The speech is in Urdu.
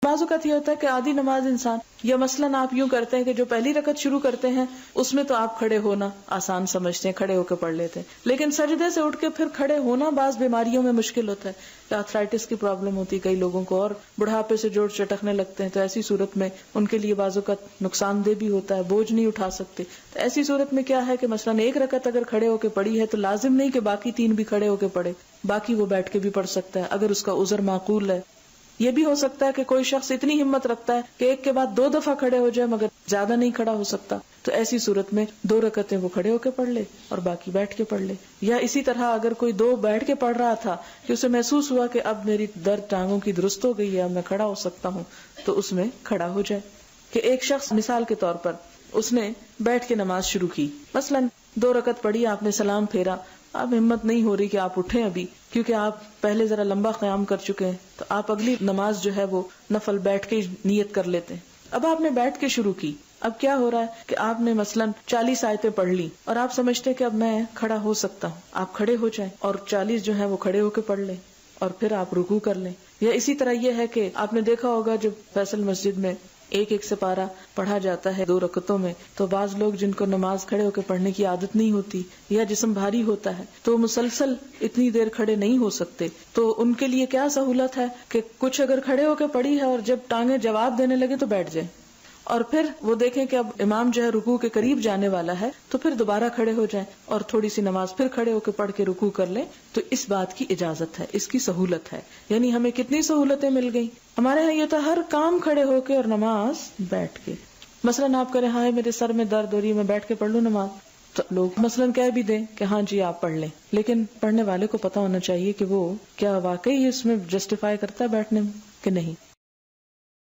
بعض اوقات یہ ہوتا ہے کہ آدھی نماز انسان، یا مثلاً آپ یوں کرتے ہیں کہ جو پہلی رکعت شروع کرتے ہیں اس میں تو آپ کھڑے ہونا آسان سمجھتے ہیں، کھڑے ہو کے پڑھ لیتے ہیں، لیکن سجدے سے اٹھ کے پھر کھڑے ہونا بعض بیماریوں میں مشکل ہوتا ہے، کہ آرتھرائٹس کی پرابلم ہوتی ہے کئی لوگوں کو، اور بڑھاپے سے جوڑ چٹکنے لگتے ہیں، تو ایسی صورت میں ان کے لیے بعض اوقات نقصان دہ بھی ہوتا ہے، بوجھ نہیں اٹھا سکتے. تو ایسی صورت میں کیا ہے کہ مثلاً ایک رکعت اگر کھڑے ہو کے پڑھی ہے تو لازم نہیں کہ باقی 3 بھی کھڑے ہو کے پڑھے، باقی وہ بیٹھ کے بھی پڑھ سکتا ہے اگر اس کا عذر معقول ہے. یہ بھی ہو سکتا ہے کہ کوئی شخص اتنی ہمت رکھتا ہے کہ ایک کے بعد 2 دفعہ کھڑے ہو جائے مگر زیادہ نہیں کھڑا ہو سکتا، تو ایسی صورت میں 2 رکعتیں وہ کھڑے ہو کے پڑھ لے اور باقی بیٹھ کے پڑھ لے. یا اسی طرح اگر کوئی 2 بیٹھ کے پڑھ رہا تھا کہ اسے محسوس ہوا کہ اب میری درد ٹانگوں کی درست ہو گئی ہے، اب میں کھڑا ہو سکتا ہوں، تو اس میں کھڑا ہو جائے. کہ ایک شخص مثال کے طور پر اس نے بیٹھ کے نماز شروع کی، مثلاً 2 رکعت پڑھی، آپ نے سلام پھیرا، اب ہمت نہیں ہو رہی کہ آپ اٹھیں ابھی کیونکہ آپ پہلے ذرا لمبا قیام کر چکے ہیں، تو آپ اگلی نماز جو ہے وہ نفل بیٹھ کے نیت کر لیتے ہیں. اب آپ نے بیٹھ کے شروع کی، اب کیا ہو رہا ہے کہ آپ نے مثلاً 40 آیتیں پڑھ لی اور آپ سمجھتے کہ اب میں کھڑا ہو سکتا ہوں، آپ کھڑے ہو جائیں اور 40 جو ہے وہ کھڑے ہو کے پڑھ لیں اور پھر آپ رکوع کر لیں. یا اسی طرح یہ ہے کہ آپ نے دیکھا ہوگا جب فیصل مسجد میں ایک سپارہ پڑھا جاتا ہے 2 رکعتوں میں، تو بعض لوگ جن کو نماز کھڑے ہو کے پڑھنے کی عادت نہیں ہوتی یا جسم بھاری ہوتا ہے تو مسلسل اتنی دیر کھڑے نہیں ہو سکتے، تو ان کے لیے کیا سہولت ہے کہ کچھ اگر کھڑے ہو کے پڑھی ہے اور جب ٹانگیں جواب دینے لگے تو بیٹھ جائیں، اور پھر وہ دیکھیں کہ اب امام جو ہے رکوع کے قریب جانے والا ہے تو پھر دوبارہ کھڑے ہو جائیں اور تھوڑی سی نماز پھر کھڑے ہو کے پڑھ کے رکوع کر لیں. تو اس بات کی اجازت ہے، اس کی سہولت ہے. یعنی ہمیں کتنی سہولتیں مل گئیں. ہمارے یہاں یہ تو ہر کام کھڑے ہو کے اور نماز بیٹھ کے. مثلاً آپ کریں ہاں میرے سر میں درد ہو رہی ہے، میں بیٹھ کے پڑھ لوں نماز، تو لوگ مثلاً کہہ بھی دیں کہ ہاں جی آپ پڑھ لیں، لیکن پڑھنے والے کو پتا ہونا چاہیے کہ وہ کیا واقعی اس میں جسٹیفائی کرتا ہے بیٹھنے میں کہ نہیں.